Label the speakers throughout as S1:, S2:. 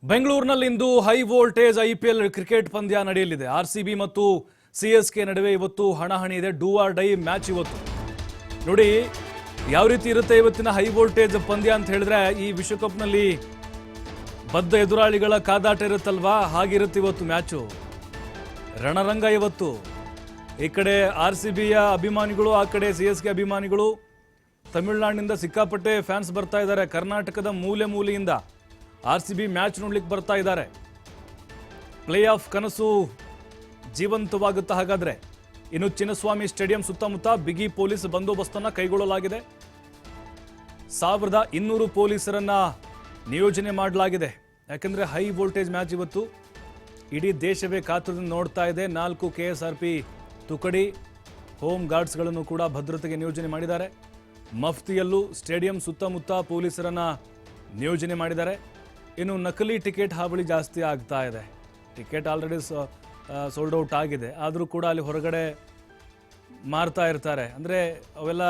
S1: ಬೆಂಗಳೂರಿನಲ್ಲಿಂದು high voltage IPL cricket ಪಂದ್ಯ ನಡೆಯಲಿದೆ. ಆರ್ಸಿಬಿ ಮತ್ತು ಸಿಎಸ್ಕೆ ನಡುವೆ ಇವತ್ತು ಹಣಾಹಣಿ ಇದೆ. ಡೂ ಆರ್ ಡೈ ಮ್ಯಾಚ್ ಇವತ್ತು. ನೋಡಿ ಯಾವ ರೀತಿ ಇರುತ್ತೆ ಇವತ್ತಿನ ಹೈ ವೋಲ್ಟೇಜ್ ಪಂದ್ಯ ಅಂತ ಹೇಳಿದ್ರೆ, ಈ ವಿಶ್ವಕಪ್ನಲ್ಲಿ ಬದ್ಧ ಎದುರಾಳಿಗಳ ಕಾದಾಟ ಇರುತ್ತಲ್ವಾ, ಹಾಗಿರುತ್ತೆ ಇವತ್ತು ಮ್ಯಾಚು. ರಣರಂಗ ಇವತ್ತು. ಈ ಕಡೆ ಆರ್ಸಿಬಿಯ ಅಭಿಮಾನಿಗಳು, ಆ ಕಡೆ ಸಿಎಸ್ಕೆ ಅಭಿಮಾನಿಗಳು. ತಮಿಳುನಾಡಿನಿಂದ ಸಿಕ್ಕಾಪಟ್ಟೆ ಫ್ಯಾನ್ಸ್ ಬರ್ತಾ ಇದ್ದಾರೆ. ಕರ್ನಾಟಕದ ಮೂಲೆ ಮೂಲೆಯಿಂದ ಆರ್ಸಿಬಿ ಮ್ಯಾಚ್ ನೋಡ್ಲಿಕ್ಕೆ ಬರ್ತಾ ಇದ್ದಾರೆ. ಪ್ಲೇ ಆಫ್ ಕನಸು ಜೀವಂತವಾಗುತ್ತಾ ಹಾಗಾದ್ರೆ? ಇನ್ನು ಚಿನ್ನಸ್ವಾಮಿ ಸ್ಟೇಡಿಯಂ ಸುತ್ತಮುತ್ತ ಬಿಗಿ ಪೊಲೀಸ್ ಬಂದೋಬಸ್ತನ್ನು ಕೈಗೊಳ್ಳಲಾಗಿದೆ. 1200 ಪೊಲೀಸರನ್ನ ನಿಯೋಜನೆ ಮಾಡಲಾಗಿದೆ. ಯಾಕಂದ್ರೆ ಹೈ ವೋಲ್ಟೇಜ್ ಮ್ಯಾಚ್ ಇವತ್ತು. ಇಡೀ ದೇಶವೇ ಕಾತುರದಿಂದ ನೋಡ್ತಾ ಇದೆ. 4 KSRP ತುಕಡಿ ಹೋಮ್ ಗಾರ್ಡ್ಸ್ಗಳನ್ನು ಕೂಡ ಭದ್ರತೆಗೆ ನಿಯೋಜನೆ ಮಾಡಿದ್ದಾರೆ. ಮಫ್ತಿಯಲ್ಲೂ ಸ್ಟೇಡಿಯಂ ಸುತ್ತಮುತ್ತ ಪೊಲೀಸರನ್ನ ನಿಯೋಜನೆ ಮಾಡಿದ್ದಾರೆ. ಇನ್ನು ನಕಲಿ ಟಿಕೆಟ್ ಹಾವಳಿ ಜಾಸ್ತಿ ಆಗ್ತಾ ಇದೆ. ಟಿಕೆಟ್ ಆಲ್ರೆಡಿ ಸೋಲ್ಡ್ ಔಟ್ ಆಗಿದೆ, ಆದರೂ ಕೂಡ ಅಲ್ಲಿ ಹೊರಗಡೆ ಮಾರ್ತಾ ಇರ್ತಾರೆ. ಅಂದರೆ ಅವೆಲ್ಲ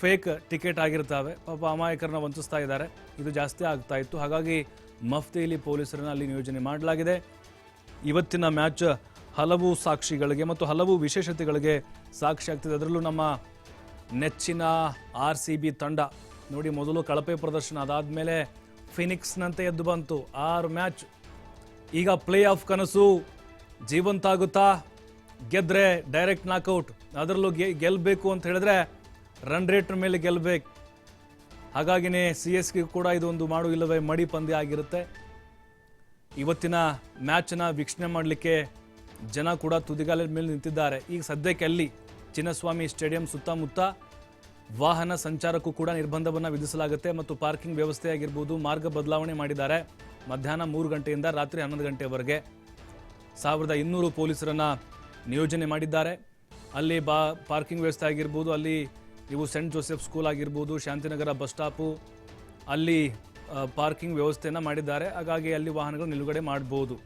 S1: ಫೇಕ್ ಟಿಕೆಟ್ ಆಗಿರ್ತವೆ. ಪಾಪ ಅಮಾಯಕರನ್ನ ವಂಚಿಸ್ತಾ ಇದ್ದಾರೆ. ಇದು ಜಾಸ್ತಿ ಆಗ್ತಾ ಇತ್ತು. ಹಾಗಾಗಿ ಮಫ್ತಿಯಲ್ಲಿ ಪೊಲೀಸರನ್ನ ಅಲ್ಲಿ ನಿಯೋಜನೆ ಮಾಡಲಾಗಿದೆ. ಇವತ್ತಿನ ಮ್ಯಾಚ್ ಹಲವು ಸಾಕ್ಷಿಗಳಿಗೆ ಮತ್ತು ಹಲವು ವಿಶೇಷತೆಗಳಿಗೆ ಸಾಕ್ಷಿ ಆಗ್ತಿದೆ. ಅದರಲ್ಲೂ ನಮ್ಮ ನೆಚ್ಚಿನ RCB ತಂಡ ನೋಡಿ, ಮೊದಲು ಕಳಪೆ ಪ್ರದರ್ಶನ, ಅದಾದಮೇಲೆ ಫಿನಿಕ್ಸ್ನಂತೆ ಎದ್ದು ಬಂತು. 6 ಮ್ಯಾಚ್. ಈಗ ಪ್ಲೇ ಆಫ್ ಕನಸು ಜೀವಂತ ಆಗುತ್ತಾ? ಗೆದ್ರೆ ಡೈರೆಕ್ಟ್ ನಾಕೌಟ್. ಅದರಲ್ಲೂ ಗೆಲ್ಲಬೇಕು ಅಂತ ಹೇಳಿದ್ರೆ ರನ್ ರೇಟ್ ಮೇಲೆ ಗೆಲ್ಲಬೇಕು. ಹಾಗಾಗಿನೇ CSK ಕೂಡ ಇದೊಂದು ಮಾಡು ಇಲ್ಲವೇ ಮಡಿ ಪಂದ್ಯ ಆಗಿರುತ್ತೆ. ಇವತ್ತಿನ ಮ್ಯಾಚನ್ನ ವೀಕ್ಷಣೆ ಮಾಡಲಿಕ್ಕೆ ಜನ ಕೂಡ ತುದಿಗಾಲದ ಮೇಲೆ ನಿಂತಿದ್ದಾರೆ. ಈಗ ಸದ್ಯಕ್ಕೆ ಅಲ್ಲಿ ಚಿನ್ನಸ್ವಾಮಿ ಸ್ಟೇಡಿಯಂ ಸುತ್ತಮುತ್ತ ವಾಹನ ಸಂಚಾರಕ್ಕೂ ಕೂಡ ನಿರ್ಬಂಧವನ್ನು ವಿಧಿಸಲಾಗುತ್ತೆ. ಮತ್ತು ಪಾರ್ಕಿಂಗ್ ವ್ಯವಸ್ಥೆ ಆಗಿರ್ಬೋದು, ಮಾರ್ಗ ಬದಲಾವಣೆ ಮಾಡಿದ್ದಾರೆ. ಮಧ್ಯಾಹ್ನ 3 ಗಂಟೆಯಿಂದ ರಾತ್ರಿ 11 ಗಂಟೆವರೆಗೆ 1200 ಪೊಲೀಸರನ್ನ ನಿಯೋಜನೆ ಮಾಡಿದ್ದಾರೆ. ಅಲ್ಲಿ ಪಾರ್ಕಿಂಗ್ ವ್ಯವಸ್ಥೆ ಆಗಿರ್ಬೋದು, ಅಲ್ಲಿ ನೀವು ಸೆಂಟ್ ಜೋಸೆಫ್ ಸ್ಕೂಲ್ ಆಗಿರ್ಬೋದು, ಶಾಂತಿನಗರ ಬಸ್ ಸ್ಟಾಪು, ಅಲ್ಲಿ ಪಾರ್ಕಿಂಗ್ ವ್ಯವಸ್ಥೆಯನ್ನು ಮಾಡಿದ್ದಾರೆ. ಹಾಗಾಗಿ ಅಲ್ಲಿ ವಾಹನಗಳು ನಿಲುಗಡೆ ಮಾಡ್ಬೋದು.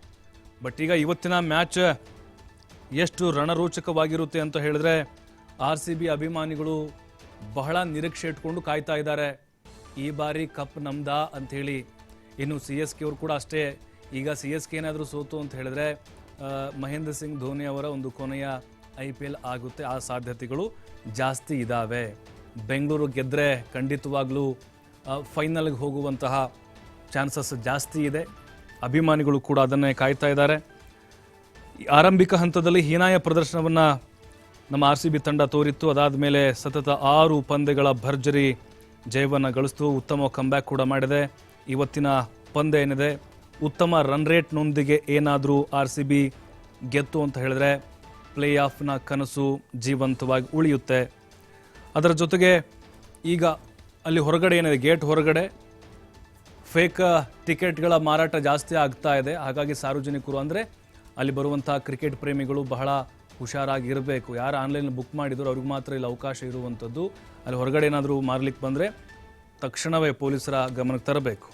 S1: ಬಟ್ ಈಗ ಇವತ್ತಿನ ಮ್ಯಾಚ್ ಎಷ್ಟು ರಣರೋಚಕವಾಗಿರುತ್ತೆ ಅಂತ ಹೇಳಿದ್ರೆ, RCB ಅಭಿಮಾನಿಗಳು ಬಹಳ ನಿರೀಕ್ಷೆ ಇಟ್ಕೊಂಡು ಕಾಯ್ತಾ ಇದ್ದಾರೆ. ಈ ಬಾರಿ ಕಪ್ ನಮ್ದಾ ಅಂಥೇಳಿ. ಇನ್ನು CSK ಅವರು ಕೂಡ ಅಷ್ಟೇ. ಈಗ CSK ಏನಾದರೂ ಸೋತು ಅಂತ ಹೇಳಿದ್ರೆ ಮಹೇಂದ್ರ ಸಿಂಗ್ ಧೋನಿ ಅವರ ಒಂದು ಕೊನೆಯ IPL ಆಗುತ್ತೆ. ಆ ಸಾಧ್ಯತೆಗಳು ಜಾಸ್ತಿ ಇದ್ದಾವೆ. ಬೆಂಗಳೂರು ಗೆದ್ದರೆ ಖಂಡಿತವಾಗ್ಲೂ ಫೈನಲ್ಗೆ ಹೋಗುವಂತಹ ಚಾನ್ಸಸ್ ಜಾಸ್ತಿ ಇದೆ. ಅಭಿಮಾನಿಗಳು ಕೂಡ ಅದನ್ನೇ ಕಾಯ್ತಾ ಇದ್ದಾರೆ. ಆರಂಭಿಕ ಹಂತದಲ್ಲಿ ಹೀನಾಯ ಪ್ರದರ್ಶನವನ್ನು ನಮ್ಮ RCB ತಂಡ ತೋರಿತ್ತು. ಅದಾದ ಮೇಲೆ ಸತತ 6 ಪಂದ್ಯಗಳ ಭರ್ಜರಿ ಜಯವನ್ನು ಗಳಿಸ್ತು. ಉತ್ತಮ ಕಂಬ್ಯಾಕ್ ಕೂಡ ಮಾಡಿದೆ. ಇವತ್ತಿನ ಪಂದ್ಯ ಏನಿದೆ, ಉತ್ತಮ ರನ್ ರೇಟ್ನೊಂದಿಗೆ ಏನಾದರೂ RCB ಗೆತ್ತು ಅಂತ ಹೇಳಿದ್ರೆ ಪ್ಲೇ ಆಫ್ನ ಕನಸು ಜೀವಂತವಾಗಿ ಉಳಿಯುತ್ತೆ. ಅದರ ಜೊತೆಗೆ ಈಗ ಅಲ್ಲಿ ಹೊರಗಡೆ ಏನಿದೆ, ಗೇಟ್ ಹೊರಗಡೆ ಫೇಕ್ ಟಿಕೆಟ್ಗಳ ಮಾರಾಟ ಜಾಸ್ತಿ ಆಗ್ತಾ ಇದೆ. ಹಾಗಾಗಿ ಸಾರ್ವಜನಿಕರು ಅಂದರೆ ಅಲ್ಲಿ ಬರುವಂಥ ಕ್ರಿಕೆಟ್ ಪ್ರೇಮಿಗಳು ಬಹಳ ಹುಷಾರಾಗಿರಬೇಕು. ಯಾರು ಆನ್ಲೈನಲ್ಲಿ ಬುಕ್ ಮಾಡಿದ್ರು ಅವ್ರಿಗೆ ಮಾತ್ರ ಇಲ್ಲಿ ಅವಕಾಶ ಇರುವಂಥದ್ದು. ಅಲ್ಲಿ ಹೊರಗಡೆ ಏನಾದರೂ ಮಾರಲಿಕ್ಕೆ ಬಂದರೆ ತಕ್ಷಣವೇ ಪೊಲೀಸರ ಗಮನಕ್ಕೆ ತರಬೇಕು.